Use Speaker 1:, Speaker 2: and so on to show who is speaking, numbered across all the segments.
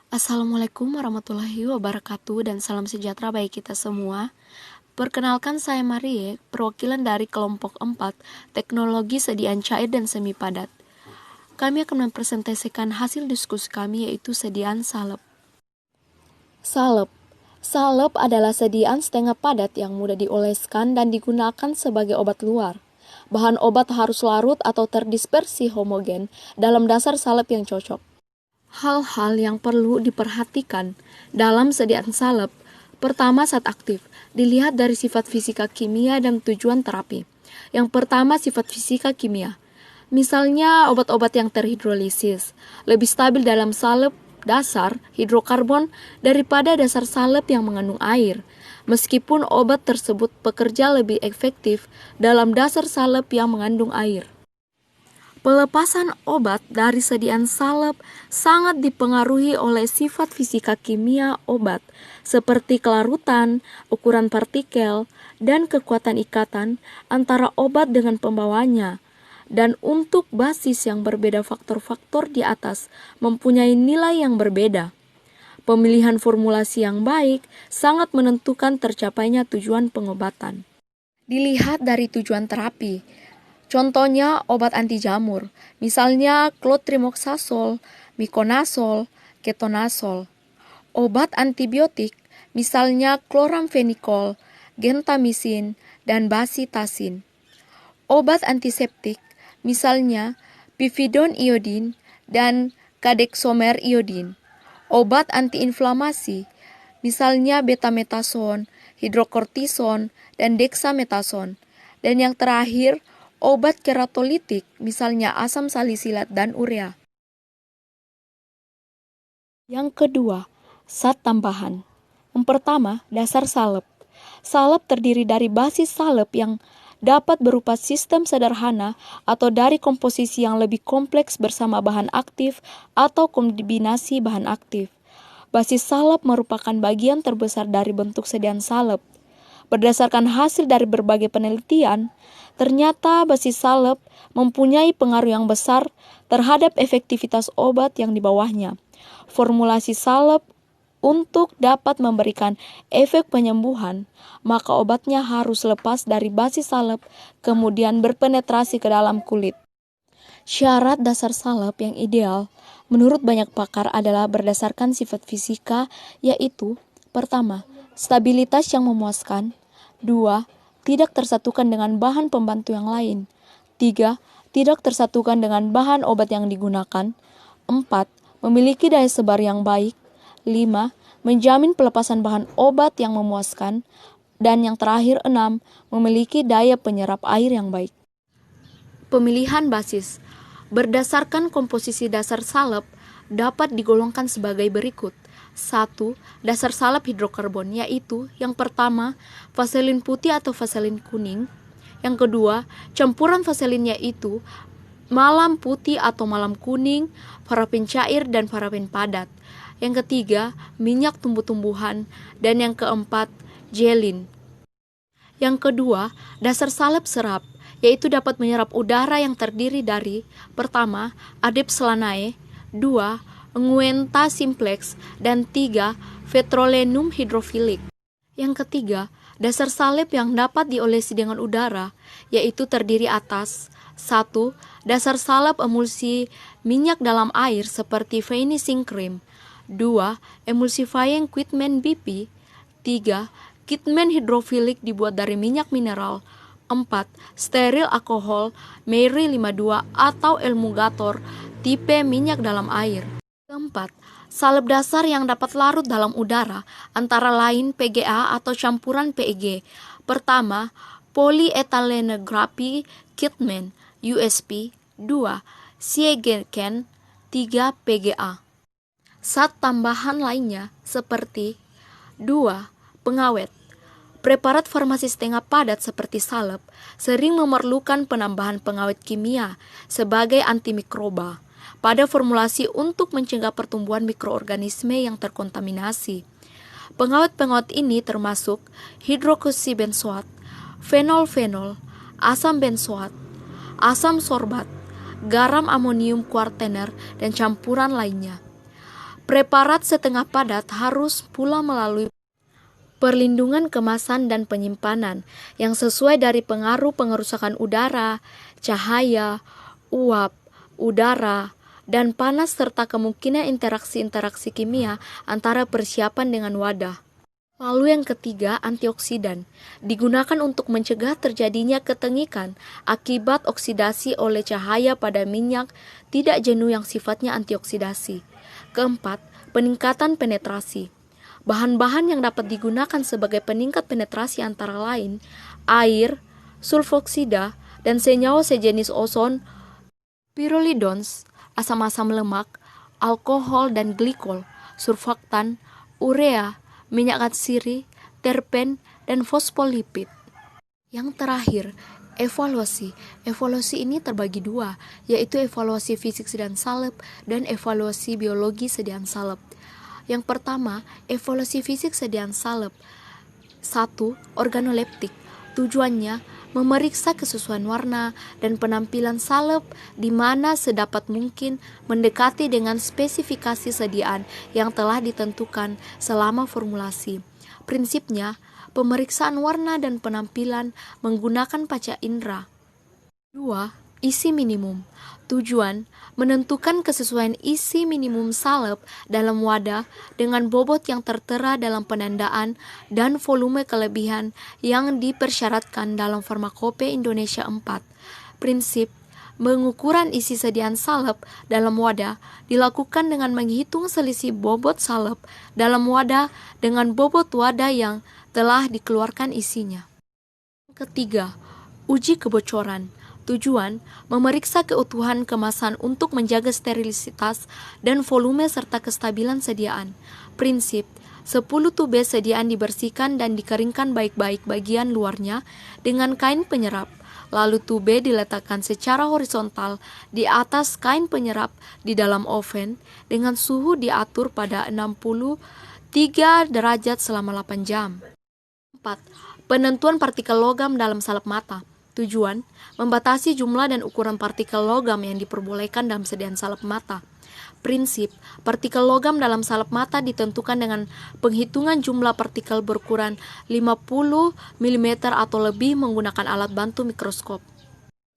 Speaker 1: Assalamualaikum warahmatullahi wabarakatuh dan salam sejahtera bagi kita semua. Perkenalkan saya Marie, perwakilan dari kelompok 4, Teknologi Sediaan Cair dan Semi Padat. Kami akan mempresentasikan hasil diskusi kami yaitu sediaan salep. Salep. Salep adalah sediaan setengah padat yang mudah dioleskan dan digunakan sebagai obat luar. Bahan obat harus larut atau terdispersi homogen dalam dasar salep yang cocok. Hal-hal yang perlu diperhatikan dalam sediaan salep. Pertama, zat aktif. Dilihat dari sifat fisika kimia dan tujuan terapi. Yang pertama, sifat fisika kimia. Misalnya, obat-obat yang terhidrolisis lebih stabil dalam salep dasar hidrokarbon daripada dasar salep yang mengandung air. Meskipun obat tersebut bekerja lebih efektif dalam dasar salep yang mengandung air. Pelepasan obat dari sediaan salep sangat dipengaruhi oleh sifat fisika kimia obat, seperti kelarutan, ukuran partikel, dan kekuatan ikatan antara obat dengan pembawanya. Dan untuk basis yang berbeda, faktor-faktor di atas mempunyai nilai yang berbeda. Pemilihan formulasi yang baik sangat menentukan tercapainya tujuan pengobatan. Dilihat dari tujuan terapi. Contohnya obat anti jamur, misalnya clotrimazole, miconazole, ketonazole. Obat antibiotik, misalnya chloramphenicol, gentamicin, dan basitasin. Obat antiseptik, misalnya povidone iodin dan kadexomer iodin. Obat antiinflamasi, misalnya betamethasone, hidrokortison, dan dexamethasone. Dan yang terakhir, obat keratolitik, misalnya asam salisilat dan urea. Yang kedua, zat tambahan. Yang pertama, dasar salep. Salep terdiri dari basis salep yang dapat berupa sistem sederhana atau dari komposisi yang lebih kompleks bersama bahan aktif atau kombinasi bahan aktif. Basis salep merupakan bagian terbesar dari bentuk sediaan salep. Berdasarkan hasil dari berbagai penelitian, ternyata basis salep mempunyai pengaruh yang besar terhadap efektivitas obat yang di bawahnya. Formulasi salep untuk dapat memberikan efek penyembuhan, maka obatnya harus lepas dari basis salep kemudian berpenetrasi ke dalam kulit. Syarat dasar salep yang ideal menurut banyak pakar adalah berdasarkan sifat fisika, yaitu pertama, stabilitas yang memuaskan. 2. Tidak tersatukan dengan bahan pembantu yang lain. 3. Tidak tersatukan dengan bahan obat yang digunakan. 4. Memiliki daya sebar yang baik. 5. Menjamin pelepasan bahan obat yang memuaskan. Dan yang terakhir 6. Memiliki daya penyerap air yang baik. Pemilihan basis. Berdasarkan komposisi dasar salep dapat digolongkan sebagai berikut. 1. Dasar salep hidrokarbon, yaitu yang pertama, vaselin putih atau vaselin kuning. Yang kedua, campuran vaselin yaitu malam putih atau malam kuning, paraben cair dan paraben padat. Yang ketiga, minyak tumbuh-tumbuhan. Dan yang keempat, gelin. Yang kedua, dasar salep serap, yaitu dapat menyerap udara yang terdiri dari pertama, Adep solanae, 2, Nguenta simplex, dan 3, Vetrolenum hydrophilic. Yang ketiga, dasar salep yang dapat diolesi dengan udara, yaitu terdiri atas 1. Dasar salep emulsi minyak dalam air seperti finishing cream. 2. Emulsifying Quitman BP. 3. Quitman hydrophilic dibuat dari minyak mineral. 4. Steril alkohol Mery 52 atau emulgator tipe minyak dalam air. Keempat, salep dasar yang dapat larut dalam udara, antara lain PGA atau campuran PEG. Pertama, polyethylene Quitman, USP. 2. Siegeken. 3. PGA. Zat tambahan lainnya seperti 2. Pengawet. Preparat farmasi setengah padat seperti salep sering memerlukan penambahan pengawet kimia sebagai antimikroba pada formulasi untuk mencegah pertumbuhan mikroorganisme yang terkontaminasi. Pengawet-pengawet ini termasuk hidroksibenzoat, fenol-fenol, asam benzoat, asam sorbat, garam amonium kuartener, dan campuran lainnya. Preparat setengah padat harus pula melalui perlindungan kemasan dan penyimpanan yang sesuai dari pengaruh pengerusakan udara, cahaya, uap, udara, dan panas serta kemungkinan interaksi-interaksi kimia antara persiapan dengan wadah. Lalu yang ketiga, antioksidan. Digunakan untuk mencegah terjadinya ketengikan akibat oksidasi oleh cahaya pada minyak tidak jenuh yang sifatnya antioksidasi. Keempat, peningkatan penetrasi. Bahan-bahan yang dapat digunakan sebagai peningkat penetrasi antara lain air, sulfoksida, dan senyawa sejenis ozon, pyrrolidons, asam-asam lemak, alkohol dan glikol, surfaktan, urea, minyak atsiri, terpen, dan fosfolipid. Yang terakhir, evaluasi. Evaluasi ini terbagi dua, yaitu evaluasi fisik sedan salep dan evaluasi biologi sedan salep. Yang pertama, evaluasi fisik sedan salep. 1. Organoleptik. Tujuannya memeriksa kesesuaian warna dan penampilan salep di mana sedapat mungkin mendekati dengan spesifikasi sediaan yang telah ditentukan selama formulasi. Prinsipnya, pemeriksaan warna dan penampilan menggunakan panca indera. 2. Isi minimum. Tujuan menentukan kesesuaian isi minimum salep dalam wadah dengan bobot yang tertera dalam penandaan dan volume kelebihan yang dipersyaratkan dalam Farmakope Indonesia 4. Prinsip pengukuran isi sediaan salep dalam wadah dilakukan dengan menghitung selisih bobot salep dalam wadah dengan bobot wadah yang telah dikeluarkan isinya. Ketiga, uji kebocoran. Tujuan memeriksa keutuhan kemasan untuk menjaga sterilitas dan volume serta kestabilan sediaan. Prinsip 10 tube sediaan dibersihkan dan dikeringkan baik-baik bagian luarnya dengan kain penyerap. Lalu tube diletakkan secara horizontal di atas kain penyerap di dalam oven dengan suhu diatur pada 63 derajat selama 8 jam. 4. Penentuan partikel logam dalam salep mata. Tujuan membatasi jumlah dan ukuran partikel logam yang diperbolehkan dalam sediaan salep mata. Prinsip partikel logam dalam salep mata ditentukan dengan penghitungan jumlah partikel berukuran 50 mm atau lebih menggunakan alat bantu mikroskop.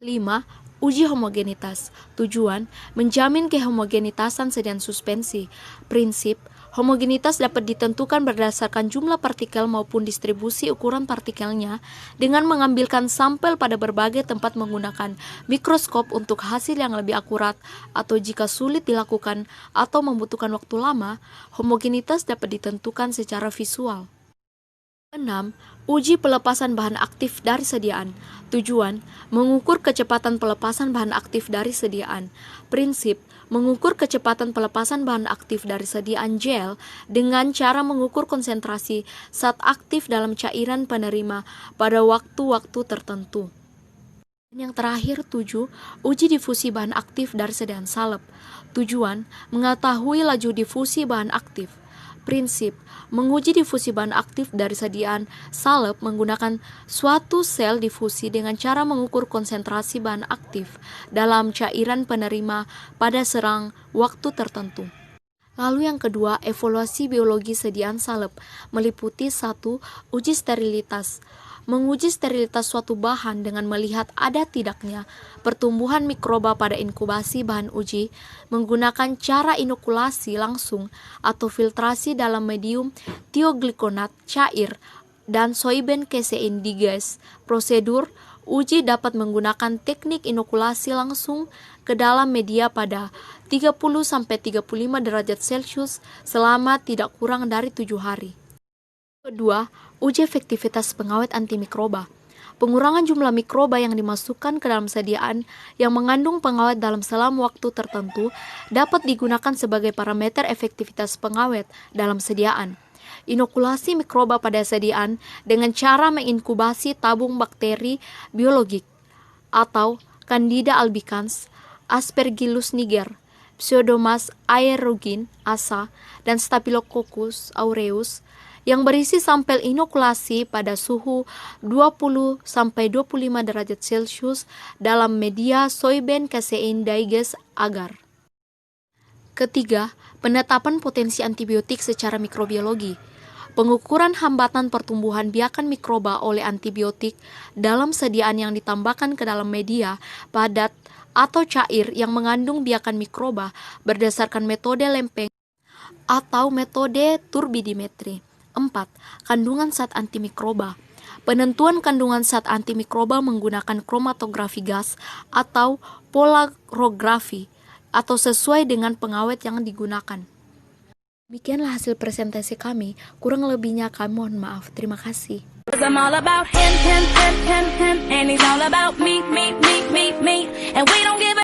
Speaker 1: 5. Uji homogenitas. Tujuan menjamin kehomogenitasan sediaan suspensi. Prinsip homogenitas dapat ditentukan berdasarkan jumlah partikel maupun distribusi ukuran partikelnya dengan mengambilkan sampel pada berbagai tempat menggunakan mikroskop untuk hasil yang lebih akurat, atau jika sulit dilakukan atau membutuhkan waktu lama, homogenitas dapat ditentukan secara visual. 6. Uji pelepasan bahan aktif dari sediaan. Tujuan mengukur kecepatan pelepasan bahan aktif dari sediaan. Prinsip mengukur kecepatan pelepasan bahan aktif dari sediaan gel dengan cara mengukur konsentrasi zat aktif dalam cairan penerima pada waktu-waktu tertentu. Yang terakhir 7. Uji difusi bahan aktif dari sediaan salep. Tujuan mengetahui laju difusi bahan aktif. Prinsip menguji difusi bahan aktif dari sediaan salep menggunakan suatu sel difusi dengan cara mengukur konsentrasi bahan aktif dalam cairan penerima pada serang waktu tertentu. Lalu yang kedua, evaluasi biologi sediaan salep meliputi 1. Uji sterilitas. Menguji sterilitas suatu bahan dengan melihat ada tidaknya pertumbuhan mikroba pada inkubasi bahan uji menggunakan cara inokulasi langsung atau filtrasi dalam medium tioglikonat cair dan soyben casein digas. Prosedur uji dapat menggunakan teknik inokulasi langsung ke dalam media pada 30-35 derajat Celcius selama tidak kurang dari 7 hari. Kedua, uji efektivitas pengawet antimikroba. Pengurangan jumlah mikroba yang dimasukkan ke dalam sediaan yang mengandung pengawet dalam selang waktu tertentu dapat digunakan sebagai parameter efektivitas pengawet dalam sediaan. Inokulasi mikroba pada sediaan dengan cara menginkubasi tabung bakteri biologik atau Candida albicans, Aspergillus niger, Pseudomonas aeruginosa (ASA), dan Staphylococcus aureus yang berisi sampel inokulasi pada suhu 20-25 derajat Celcius dalam media soyben casein digas agar. Ketiga, penetapan potensi antibiotik secara mikrobiologi. Pengukuran hambatan pertumbuhan biakan mikroba oleh antibiotik dalam sediaan yang ditambahkan ke dalam media, padat, atau cair yang mengandung biakan mikroba berdasarkan metode lempeng atau metode turbidimetri. 4. Kandungan zat antimikroba. Penentuan kandungan zat antimikroba menggunakan kromatografi gas atau polarografi atau sesuai dengan pengawet yang digunakan. Demikianlah hasil presentasi kami. Kurang lebihnya kami mohon maaf. Terima kasih. I'm all about him, and he's all about me, and we don't give a